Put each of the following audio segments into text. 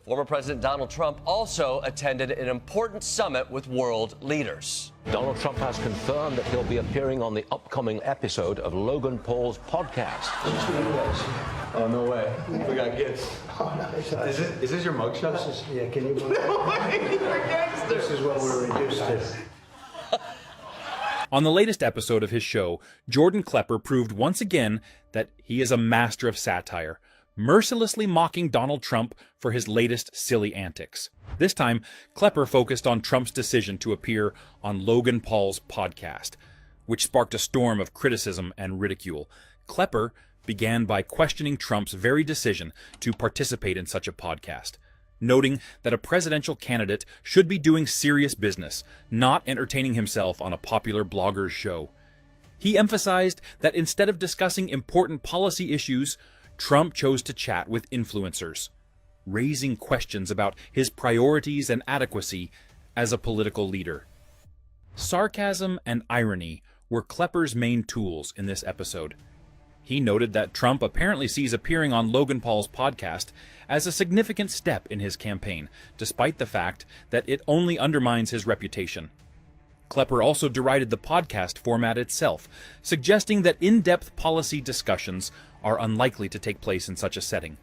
Former President Donald Trump also attended an important summit with world leaders. Donald Trump has confirmed that he'll be appearing on the upcoming episode of Logan Paul's podcast. Oh, no way. We got gifts. Oh, nice. Is this your mugshot? Yeah, can you believe it? This is what we're reduced to. On the latest episode of his show, Jordan Klepper proved once again that he is a master of satire, mercilessly mocking Donald Trump for his latest silly antics. This time, Klepper focused on Trump's decision to appear on Logan Paul's podcast, which sparked a storm of criticism and ridicule. Klepper began by questioning Trump's very decision to participate in such a podcast, noting that a presidential candidate should be doing serious business, not entertaining himself on a popular blogger's show. He emphasized that instead of discussing important policy issues, Trump chose to chat with influencers, raising questions about his priorities and adequacy as a political leader. Sarcasm and irony were Klepper's main tools in this episode. He noted that Trump apparently sees appearing on Logan Paul's podcast as a significant step in his campaign, despite the fact that it only undermines his reputation. Klepper also derided the podcast format itself, suggesting that in-depth policy discussions are unlikely to take place in such a setting.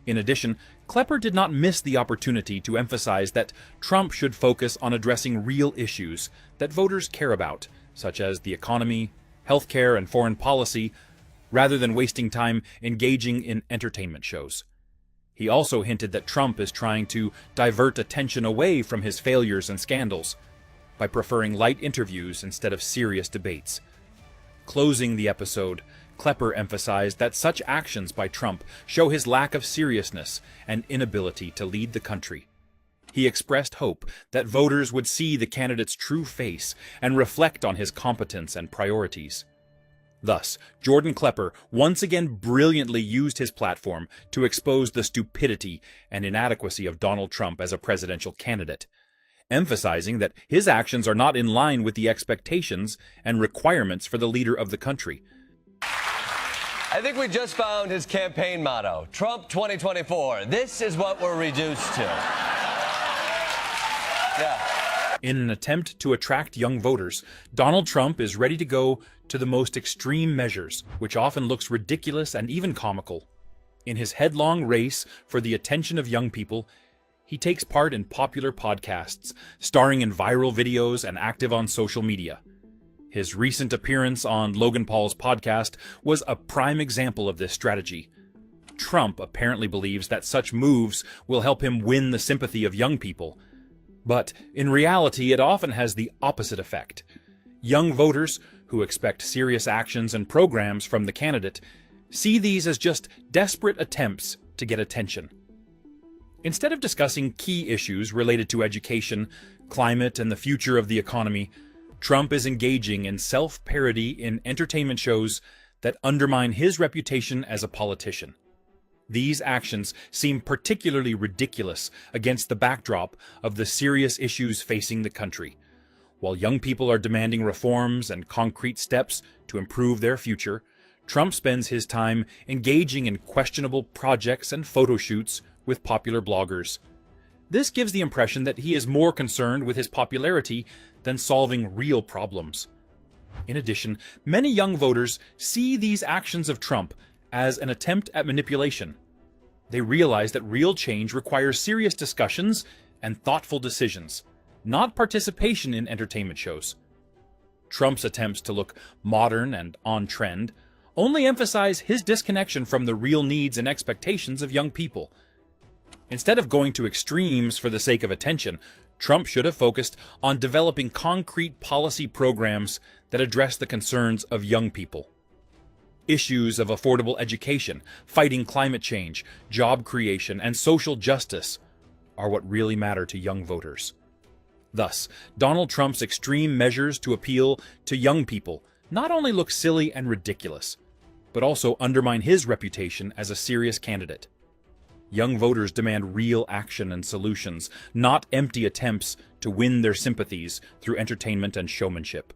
In addition, Klepper did not miss the opportunity to emphasize that Trump should focus on addressing real issues that voters care about, such as the economy, healthcare, and foreign policy, rather than wasting time engaging in entertainment shows. He also hinted that Trump is trying to divert attention away from his failures and scandals by preferring light interviews instead of serious debates. Closing the episode, Klepper emphasized that such actions by Trump show his lack of seriousness and inability to lead the country. He expressed hope that voters would see the candidate's true face and reflect on his competence and priorities. Thus, Jordan Klepper once again brilliantly used his platform to expose the stupidity and inadequacy of Donald Trump as a presidential candidate, emphasizing that his actions are not in line with the expectations and requirements for the leader of the country. I think we just found his campaign motto, Trump 2024. This is what we're reduced to. Yeah. In an attempt to attract young voters, Donald Trump is ready to go to the most extreme measures, which often looks ridiculous and even comical. In his headlong race for the attention of young people, he takes part in popular podcasts, starring in viral videos and active on social media. His recent appearance on Logan Paul's podcast was a prime example of this strategy. Trump apparently believes that such moves will help him win the sympathy of young people. But in reality, it often has the opposite effect. Young voters, who expect serious actions and programs from the candidate, see these as just desperate attempts to get attention. Instead of discussing key issues related to education, climate, and the future of the economy, Trump is engaging in self-parody in entertainment shows that undermine his reputation as a politician. These actions seem particularly ridiculous against the backdrop of the serious issues facing the country. While young people are demanding reforms and concrete steps to improve their future, Trump spends his time engaging in questionable projects and photo shoots with popular bloggers. This gives the impression that he is more concerned with his popularity than solving real problems. In addition, many young voters see these actions of Trump as an attempt at manipulation. They realize that real change requires serious discussions and thoughtful decisions, not participation in entertainment shows. Trump's attempts to look modern and on-trend only emphasize his disconnection from the real needs and expectations of young people. Instead of going to extremes for the sake of attention, Trump should have focused on developing concrete policy programs that address the concerns of young people. Issues of affordable education, fighting climate change, job creation, and social justice are what really matter to young voters. Thus, Donald Trump's extreme measures to appeal to young people not only look silly and ridiculous, but also undermine his reputation as a serious candidate. Young voters demand real action and solutions, not empty attempts to win their sympathies through entertainment and showmanship.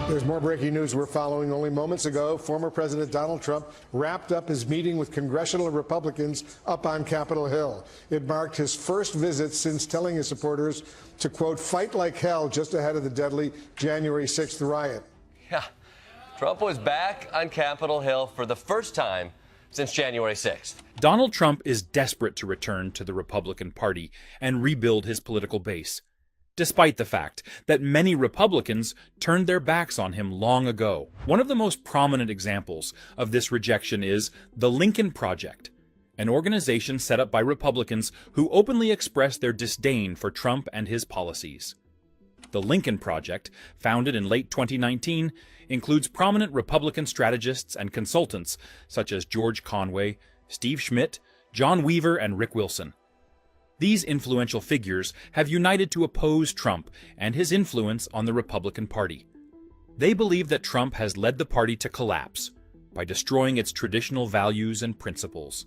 There's more breaking news we're following. Only moments ago, former President Donald Trump wrapped up his meeting with congressional Republicans up on Capitol Hill. It marked his first visit since telling his supporters to, quote, fight like hell just ahead of the deadly January 6th riot. Yeah, Trump was back on Capitol Hill for the first time since January 6th. Donald Trump is desperate to return to the Republican Party and rebuild his political base, despite the fact that many Republicans turned their backs on him long ago. One of the most prominent examples of this rejection is the Lincoln Project, an organization set up by Republicans who openly express their disdain for Trump and his policies. The Lincoln Project, founded in late 2019, includes prominent Republican strategists and consultants such as George Conway, Steve Schmidt, John Weaver, and Rick Wilson. These influential figures have united to oppose Trump and his influence on the Republican Party. They believe that Trump has led the party to collapse by destroying its traditional values and principles.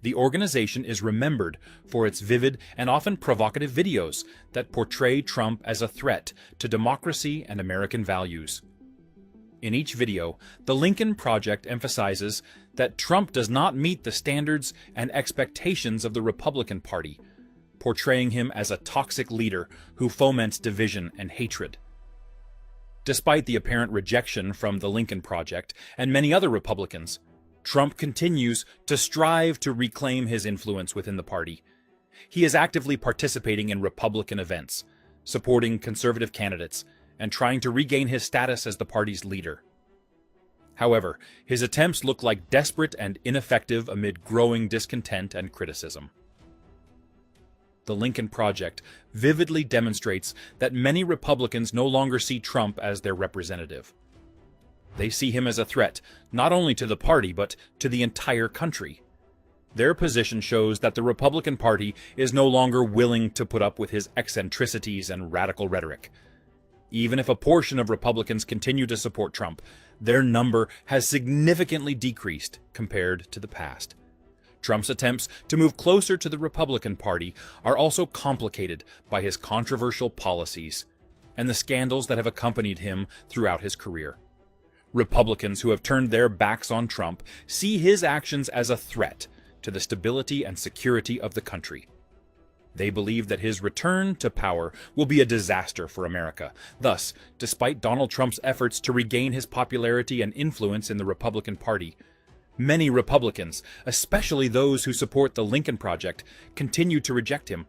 The organization is remembered for its vivid and often provocative videos that portray Trump as a threat to democracy and American values. In each video, the Lincoln Project emphasizes that Trump does not meet the standards and expectations of the Republican Party, portraying him as a toxic leader who foments division and hatred. Despite the apparent rejection from the Lincoln Project and many other Republicans, Trump continues to strive to reclaim his influence within the party. He is actively participating in Republican events, supporting conservative candidates, and trying to regain his status as the party's leader. However, his attempts look like desperate and ineffective amid growing discontent and criticism. The Lincoln Project vividly demonstrates that many Republicans no longer see Trump as their representative. They see him as a threat not only to the party but to the entire country. Their position shows that the Republican Party is no longer willing to put up with his eccentricities and radical rhetoric. Even if a portion of Republicans continue to support Trump, their number has significantly decreased compared to the past. Trump's attempts to move closer to the Republican Party are also complicated by his controversial policies and the scandals that have accompanied him throughout his career. Republicans who have turned their backs on Trump see his actions as a threat to the stability and security of the country. They believe that his return to power will be a disaster for America. Thus, despite Donald Trump's efforts to regain his popularity and influence in the Republican Party, many Republicans, especially those who support the Lincoln Project, continue to reject him.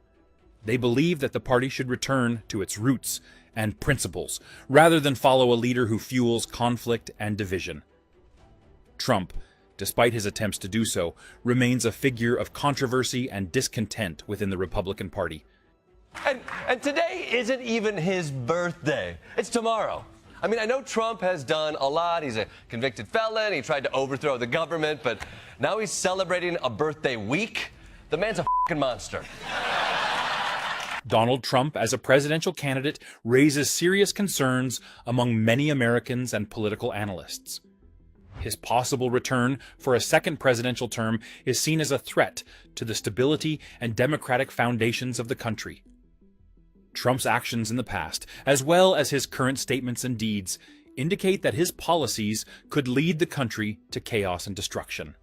They believe that the party should return to its roots and principles, rather than follow a leader who fuels conflict and division. Trump, despite his attempts to do so, remains a figure of controversy and discontent within the Republican Party. And today isn't even his birthday. It's tomorrow. I mean, I know Trump has done a lot. He's a convicted felon. He tried to overthrow the government, but now he's celebrating a birthday week. The man's a fucking monster. Donald Trump, as a presidential candidate, raises serious concerns among many Americans and political analysts. His possible return for a second presidential term is seen as a threat to the stability and democratic foundations of the country. Trump's actions in the past, as well as his current statements and deeds, indicate that his policies could lead the country to chaos and destruction.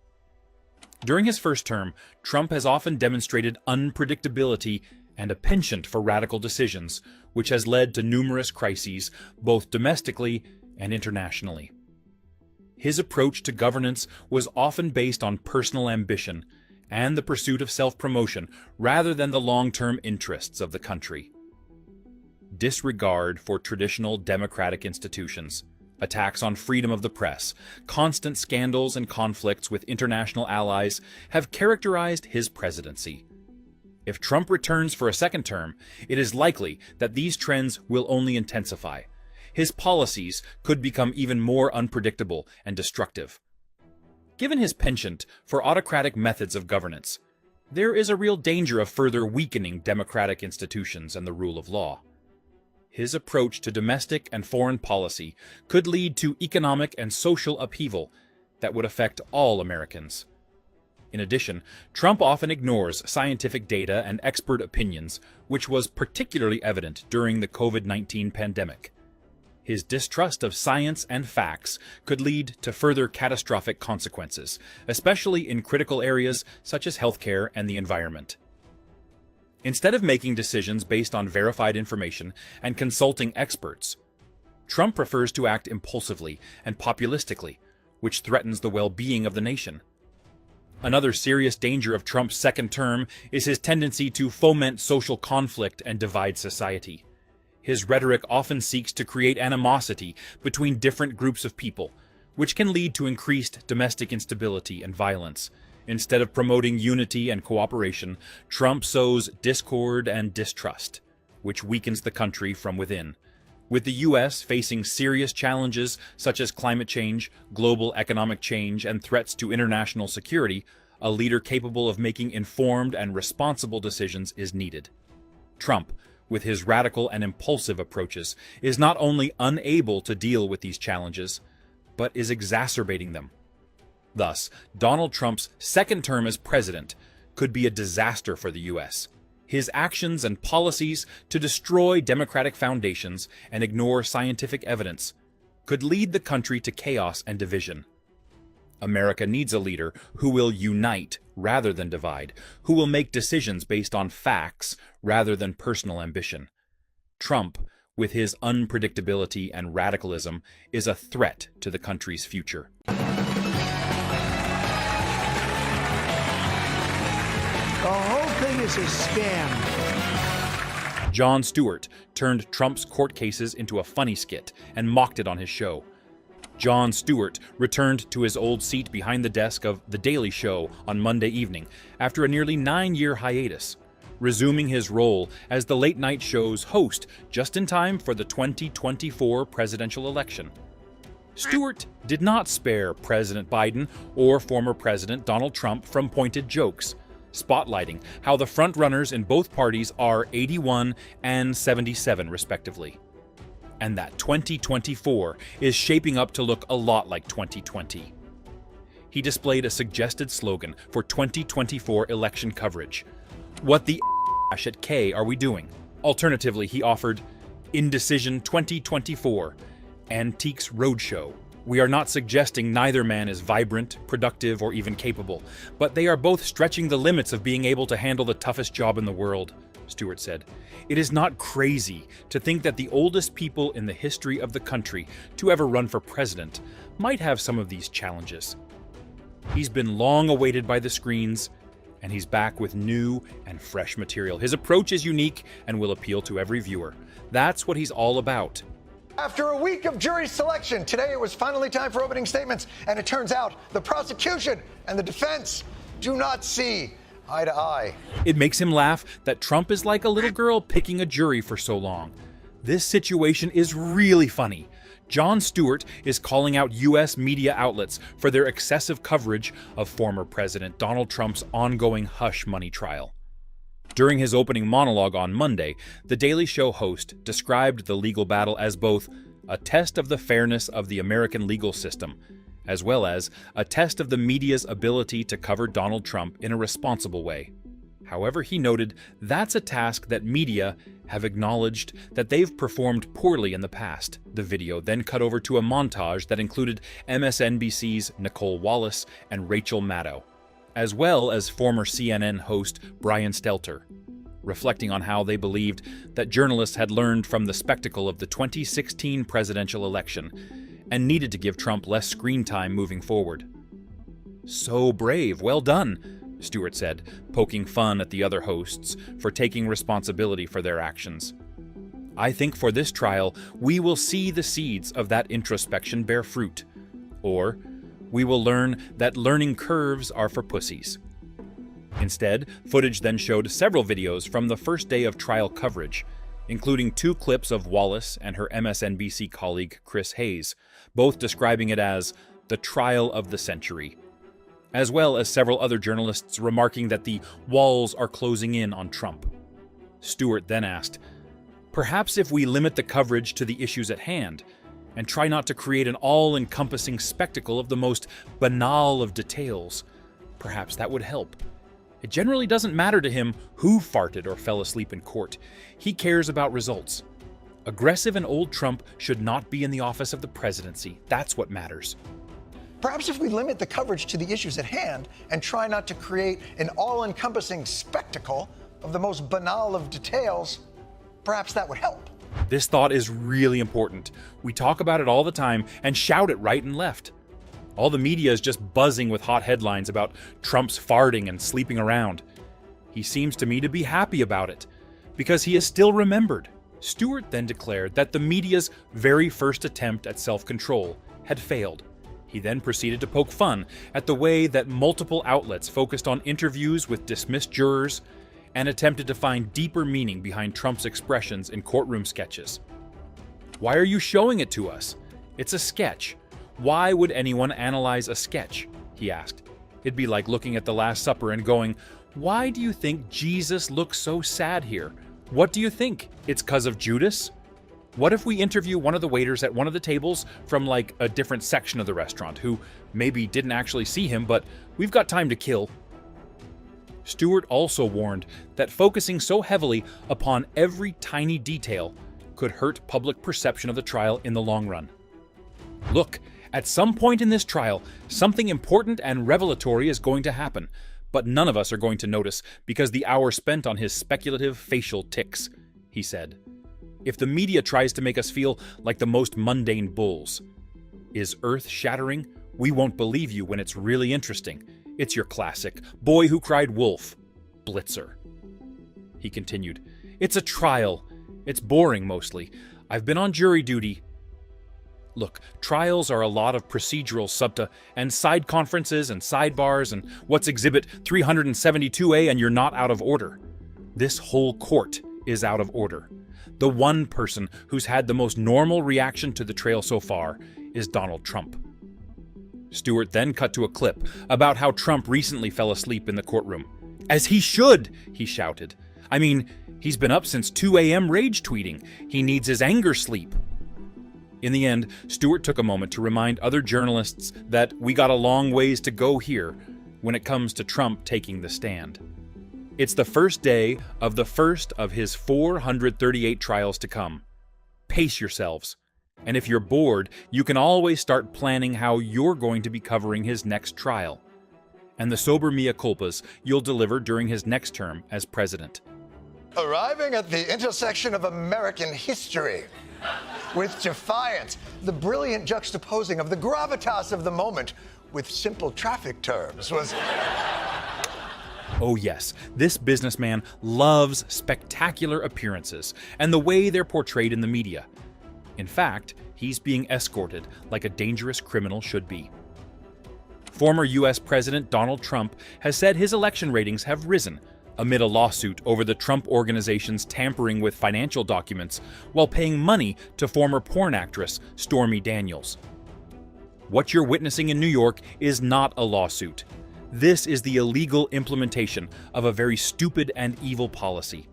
During his first term, Trump has often demonstrated unpredictability and a penchant for radical decisions, which has led to numerous crises, both domestically and internationally. His approach to governance was often based on personal ambition and the pursuit of self-promotion rather than the long-term interests of the country. Disregard for traditional democratic institutions, attacks on freedom of the press, constant scandals and conflicts with international allies have characterized his presidency. If Trump returns for a second term, it is likely that these trends will only intensify. His policies could become even more unpredictable and destructive. Given his penchant for autocratic methods of governance, there is a real danger of further weakening democratic institutions and the rule of law. His approach to domestic and foreign policy could lead to economic and social upheaval that would affect all Americans. In addition, Trump often ignores scientific data and expert opinions, which was particularly evident during the COVID-19 pandemic. His distrust of science and facts could lead to further catastrophic consequences, especially in critical areas such as healthcare and the environment. Instead of making decisions based on verified information and consulting experts, Trump prefers to act impulsively and populistically, which threatens the well-being of the nation. Another serious danger of Trump's second term is his tendency to foment social conflict and divide society. His rhetoric often seeks to create animosity between different groups of people, which can lead to increased domestic instability and violence. Instead of promoting unity and cooperation, Trump sows discord and distrust, which weakens the country from within. With the U.S. facing serious challenges such as climate change, global economic change, and threats to international security, a leader capable of making informed and responsible decisions is needed. Trump, with his radical and impulsive approaches, is not only unable to deal with these challenges, but is exacerbating them. Thus, Donald Trump's second term as president could be a disaster for the U.S. His actions and policies to destroy democratic foundations and ignore scientific evidence could lead the country to chaos and division. America needs a leader who will unite rather than divide, who will make decisions based on facts rather than personal ambition. Trump, with his unpredictability and radicalism, is a threat to the country's future. The whole thing is a scam. Jon Stewart turned Trump's court cases into a funny skit and mocked it on his show. Jon Stewart returned to his old seat behind the desk of The Daily Show on Monday evening after a nearly 9-year hiatus, resuming his role as the late-night show's host just in time for the 2024 presidential election. Stewart did not spare President Biden or former President Donald Trump from pointed jokes, spotlighting how the frontrunners in both parties are 81 and 77 respectively, and that 2024 is shaping up to look a lot like 2020. He displayed a suggested slogan for 2024 election coverage: "What the at K are we doing?" Alternatively, he offered Indecision 2024, Antiques Roadshow. We are not suggesting neither man is vibrant, productive, or even capable, but they are both stretching the limits of being able to handle the toughest job in the world, Stewart said. It is not crazy to think that the oldest people in the history of the country to ever run for president might have some of these challenges. He's been long awaited by the screens, and he's back with new and fresh material. His approach is unique and will appeal to every viewer. That's what he's all about. After a week of jury selection, today it was finally time for opening statements, and it turns out the prosecution and the defense do not see eye to eye. It makes him laugh that Trump is like a little girl picking a jury for so long. This situation is really funny. Jon Stewart is calling out U.S. media outlets for their excessive coverage of former President Donald Trump's ongoing hush money trial. During his opening monologue on Monday, The Daily Show host described the legal battle as both a test of the fairness of the American legal system, as well as a test of the media's ability to cover Donald Trump in a responsible way. However, he noted that's a task that media have acknowledged that they've performed poorly in the past. The video then cut over to a montage that included MSNBC's Nicole Wallace and Rachel Maddow, as well as former CNN host Brian Stelter, reflecting on how they believed that journalists had learned from the spectacle of the 2016 presidential election and needed to give Trump less screen time moving forward. "So brave, well done," Stewart said, poking fun at the other hosts for taking responsibility for their actions. "I think for this trial, we will see the seeds of that introspection bear fruit. Or, we will learn that learning curves are for pussies." Instead, footage then showed several videos from the first day of trial coverage, including 2 clips of Wallace and her MSNBC colleague Chris Hayes, both describing it as the trial of the century, as well as several other journalists remarking that the walls are closing in on Trump. Stewart then asked, "Perhaps if we limit the coverage to the issues at hand, and try not to create an all-encompassing spectacle of the most banal of details, perhaps that would help. It generally doesn't matter to him who farted or fell asleep in court. He cares about results. Aggressive and old Trump should not be in the office of the presidency. That's what matters. Perhaps if we limit the coverage to the issues at hand and try not to create an all-encompassing spectacle of the most banal of details, perhaps that would help. This thought is really important. We talk about it all the time and shout it right and left. All the media is just buzzing with hot headlines about Trump's farting and sleeping around. He seems to me to be happy about it, because he is still remembered. Stewart then declared that the media's very first attempt at self-control had failed. He then proceeded to poke fun at the way that multiple outlets focused on interviews with dismissed jurors and attempted to find deeper meaning behind Trump's expressions in courtroom sketches. Why are you showing it to us? It's a sketch. Why would anyone analyze a sketch? He asked. It'd be like looking at the Last Supper and going, why do you think Jesus looks so sad here? What do you think? It's 'cause of Judas? What if we interview one of the waiters at one of the tables from like a different section of the restaurant who maybe didn't actually see him, but we've got time to kill? Stewart also warned that focusing so heavily upon every tiny detail could hurt public perception of the trial in the long run. Look, at some point in this trial, something important and revelatory is going to happen, but none of us are going to notice because the hour spent on his speculative facial tics, he said. If the media tries to make us feel like the most mundane bulls is earth-shattering, we won't believe you when it's really interesting. It's your classic, boy who cried wolf, blitzer. He continued, it's a trial. It's boring mostly. I've been on jury duty. Look, trials are a lot of procedural subta and side conferences and sidebars and what's exhibit 372A and you're not out of order. This whole court is out of order. The one person who's had the most normal reaction to the trial so far is Donald Trump. Stewart then cut to a clip about how Trump recently fell asleep in the courtroom. As he should, he shouted. I mean, he's been up since 2 a.m. rage tweeting. He needs his anger sleep. In the end, Stewart took a moment to remind other journalists that we got a long ways to go here when it comes to Trump taking the stand. It's the first day of the first of his 438 trials to come. Pace yourselves. And if you're bored, you can always start planning how you're going to be covering his next trial and the sober mea culpas you'll deliver during his next term as president. Arriving at the intersection of American history with defiance, the brilliant juxtaposing of the gravitas of the moment with simple traffic terms was... Oh yes, this businessman loves spectacular appearances and the way they're portrayed in the media. In fact, he's being escorted like a dangerous criminal should be. Former U.S. President Donald Trump has said his election ratings have risen amid a lawsuit over the Trump Organization's tampering with financial documents while paying money to former porn actress Stormy Daniels. What you're witnessing in New York is not a lawsuit. This is the illegal implementation of a very stupid and evil policy.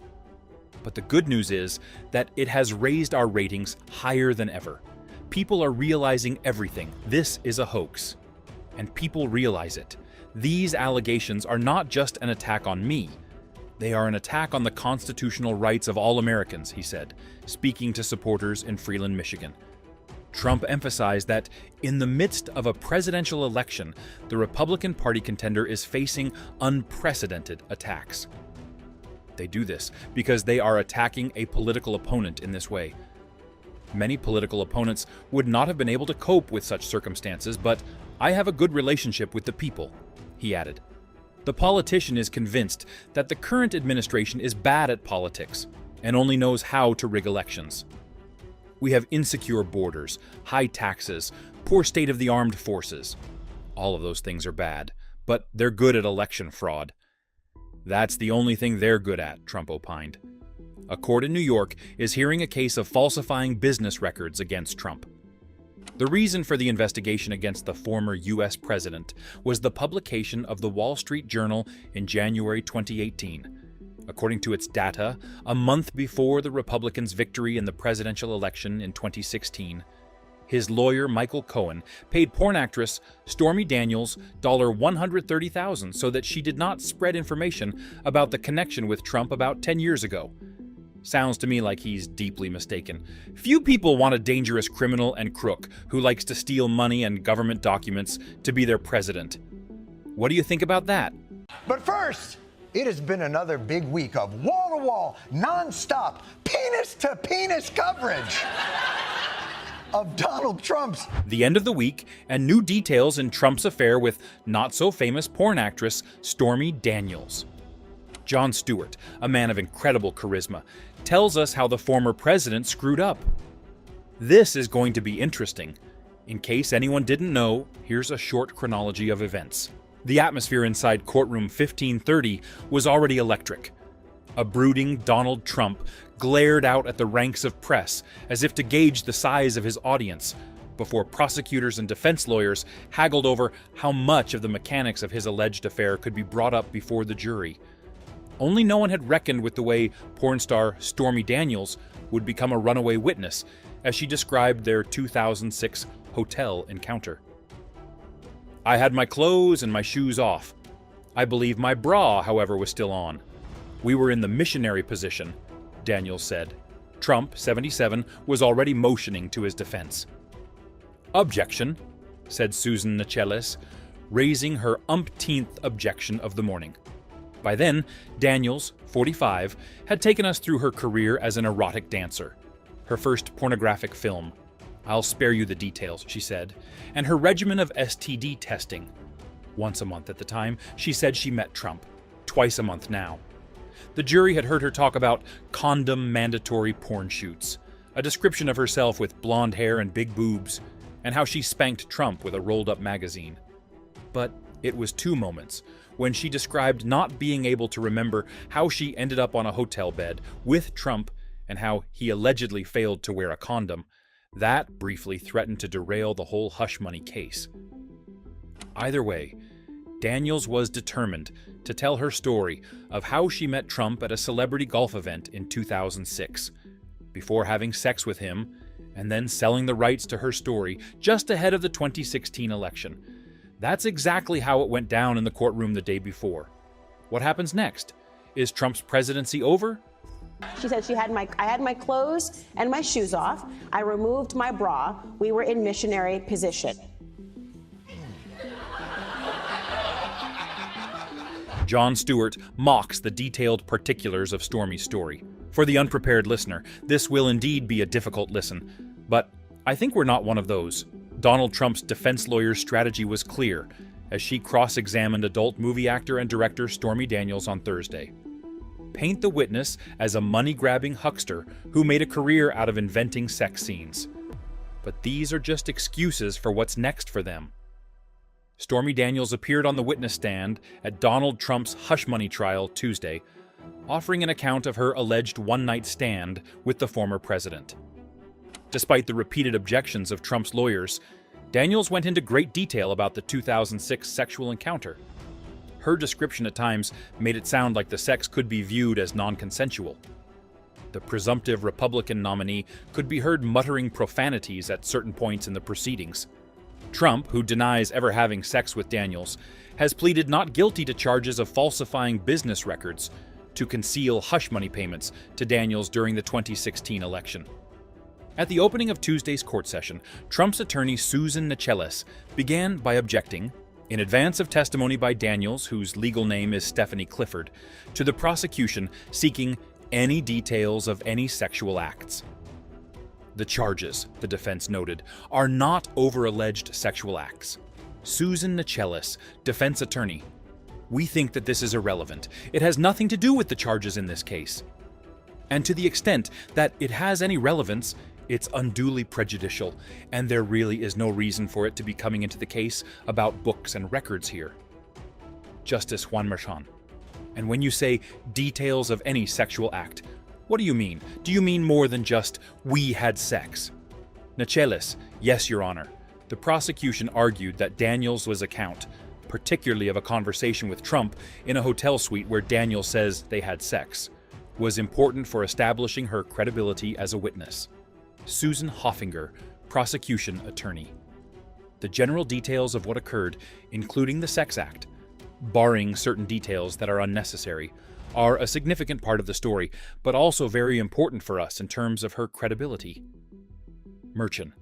But the good news is that it has raised our ratings higher than ever. People are realizing everything. This is a hoax. And people realize it. These allegations are not just an attack on me. They are an attack on the constitutional rights of all Americans, he said, speaking to supporters in Freeland, Michigan. Trump emphasized that in the midst of a presidential election, the Republican Party contender is facing unprecedented attacks. They do this because they are attacking a political opponent in this way. Many political opponents would not have been able to cope with such circumstances, but I have a good relationship with the people, he added. The politician is convinced that the current administration is bad at politics and only knows how to rig elections. We have insecure borders, high taxes, poor state of the armed forces. All of those things are bad, but they're good at election fraud. That's the only thing they're good at, Trump opined. A court in New York is hearing a case of falsifying business records against Trump. The reason for the investigation against the former U.S. president was the publication of the Wall Street Journal in January 2018. According to its data, a month before the Republicans' victory in the presidential election in 2016, his lawyer, Michael Cohen, paid porn actress Stormy Daniels $130,000 so that she did not spread information about the connection with Trump about 10 years ago. Sounds to me like he's deeply mistaken. Few people want a dangerous criminal and crook who likes to steal money and government documents to be their president. What do you think about that? But first, it has been another big week of wall-to-wall, non-stop, penis-to-penis coverage of Donald Trump's. The end of the week, and new details in Trump's affair with not-so-famous porn actress Stormy Daniels. Jon Stewart, a man of incredible charisma, tells us how the former president screwed up. This is going to be interesting. In case anyone didn't know, here's a short chronology of events. The atmosphere inside courtroom 1530 was already electric. A brooding Donald Trump glared out at the ranks of press as if to gauge the size of his audience, before prosecutors and defense lawyers haggled over how much of the mechanics of his alleged affair could be brought up before the jury. Only no one had reckoned with the way porn star Stormy Daniels would become a runaway witness, as she described their 2006 hotel encounter. I had my clothes and my shoes off. I believe my bra, however, was still on. We were in the missionary position, Daniels said. Trump, 77, was already motioning to his defense. Objection, said Susan Nicheles, raising her umpteenth objection of the morning. By then, Daniels, 45, had taken us through her career as an erotic dancer. Her first pornographic film, I'll spare you the details, she said, and her regimen of STD testing. Once a month at the time, she said she met Trump. Twice a month now. The jury had heard her talk about condom-mandatory porn shoots, a description of herself with blonde hair and big boobs, and how she spanked Trump with a rolled-up magazine. But it was two moments, when she described not being able to remember how she ended up on a hotel bed with Trump and how he allegedly failed to wear a condom. That briefly threatened to derail the whole hush money case. Either way, Daniels was determined to tell her story of how she met Trump at a celebrity golf event in 2006, before having sex with him and then selling the rights to her story just ahead of the 2016 election. That's exactly how it went down in the courtroom the day before. What happens next? Is Trump's presidency over? She said I had my clothes and my shoes off. I removed my bra. We were in missionary position. Jon Stewart mocks the detailed particulars of Stormy's story. For the unprepared listener, this will indeed be a difficult listen, but I think we're not one of those. Donald Trump's defense lawyer's strategy was clear as she cross-examined adult movie actor and director Stormy Daniels on Thursday. Paint the witness as a money-grabbing huckster who made a career out of inventing sex scenes. But these are just excuses for what's next for them. Stormy Daniels appeared on the witness stand at Donald Trump's hush money trial Tuesday, offering an account of her alleged one-night stand with the former president. Despite the repeated objections of Trump's lawyers, Daniels went into great detail about the 2006 sexual encounter. Her description at times made it sound like the sex could be viewed as non-consensual. The presumptive Republican nominee could be heard muttering profanities at certain points in the proceedings. Trump, who denies ever having sex with Daniels, has pleaded not guilty to charges of falsifying business records to conceal hush money payments to Daniels during the 2016 election. At the opening of Tuesday's court session, Trump's attorney Susan Nicheles began by objecting, in advance of testimony by Daniels, whose legal name is Stephanie Clifford, to the prosecution seeking any details of any sexual acts. The charges, the defense noted, are not over alleged sexual acts. Susan Nicheles, defense attorney, we think that this is irrelevant. It has nothing to do with the charges in this case. And to the extent that it has any relevance, it's unduly prejudicial, and there really is no reason for it to be coming into the case about books and records here. Justice Juan Merchan. And when you say details of any sexual act, what do you mean? Do you mean more than just, we had sex? Nicheles, yes, Your Honor. The prosecution argued that Daniels' account, particularly of a conversation with Trump in a hotel suite where Daniels says they had sex, was important for establishing her credibility as a witness. Susan Hoffinger, prosecution attorney. The general details of what occurred, including the sex act, barring certain details that are unnecessary, are a significant part of the story, but also very important for us in terms of her credibility. Merchant.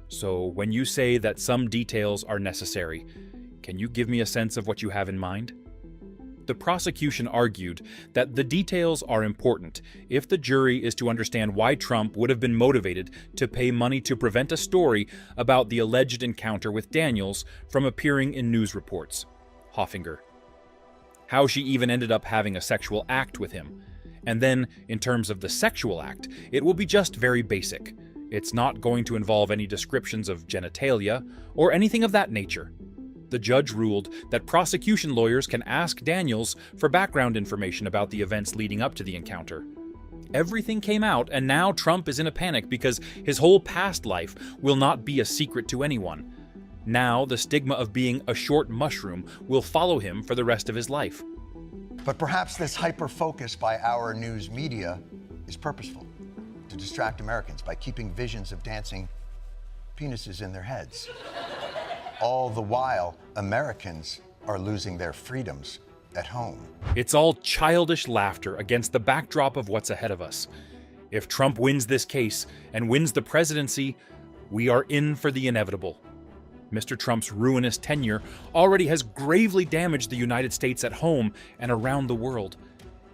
So when you say that some details are necessary, can you give me a sense of what you have in mind? The prosecution argued that the details are important if the jury is to understand why Trump would have been motivated to pay money to prevent a story about the alleged encounter with Daniels from appearing in news reports. Hoffinger. How she even ended up having a sexual act with him. And then, in terms of the sexual act, it will be just very basic. It's not going to involve any descriptions of genitalia or anything of that nature. The judge ruled that prosecution lawyers can ask Daniels for background information about the events leading up to the encounter. Everything came out, and now Trump is in a panic because his whole past life will not be a secret to anyone. Now the stigma of being a short mushroom will follow him for the rest of his life. But perhaps this hyper-focus by our news media is purposeful, to distract Americans by keeping visions of dancing penises in their heads. All the while, Americans are losing their freedoms at home. It's all childish laughter against the backdrop of what's ahead of us. If Trump wins this case and wins the presidency, we are in for the inevitable. Mr. Trump's ruinous tenure already has gravely damaged the United States at home and around the world.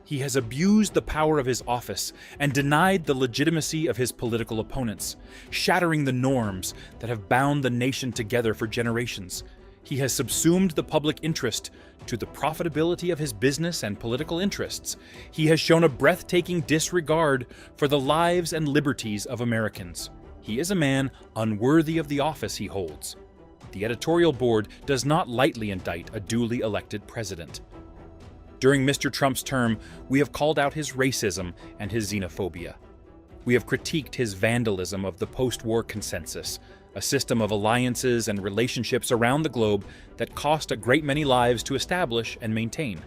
He has abused the power of his office and denied the legitimacy of his political opponents, shattering the norms that have bound the nation together for generations. He has subsumed the public interest to the profitability of his business and political interests. He has shown a breathtaking disregard for the lives and liberties of Americans. He is a man unworthy of the office he holds. The editorial board does not lightly indict a duly elected president. During Mr. Trump's term, we have called out his racism and his xenophobia. We have critiqued his vandalism of the post-war consensus, a system of alliances and relationships around the globe that cost a great many lives to establish and maintain.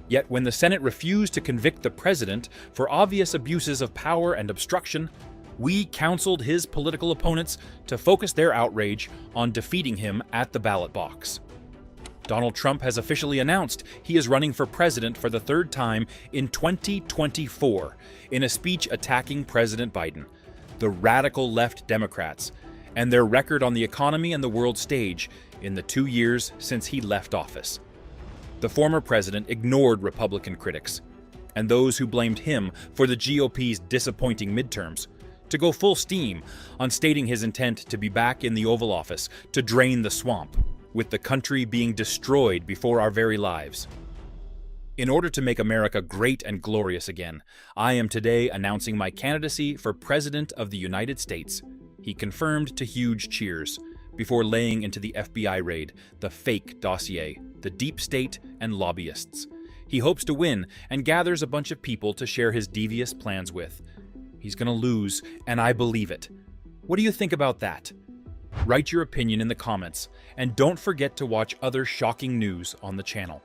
Yet when the Senate refused to convict the president for obvious abuses of power and obstruction, we counseled his political opponents to focus their outrage on defeating him at the ballot box. Donald Trump has officially announced he is running for president for the third time in 2024 in a speech attacking President Biden, the radical left Democrats, and their record on the economy and the world stage in the 2 years since he left office. The former president ignored Republican critics and those who blamed him for the GOP's disappointing midterms, to go full steam on stating his intent to be back in the Oval Office to drain the swamp, with the country being destroyed before our very lives. In order to make America great and glorious again, I am today announcing my candidacy for President of the United States. He confirmed to huge cheers before laying into the FBI raid, the fake dossier, the deep state, and lobbyists. He hopes to win and gathers a bunch of people to share his devious plans with. He's gonna lose, and I believe it. What do you think about that? Write your opinion in the comments, and don't forget to watch other shocking news on the channel.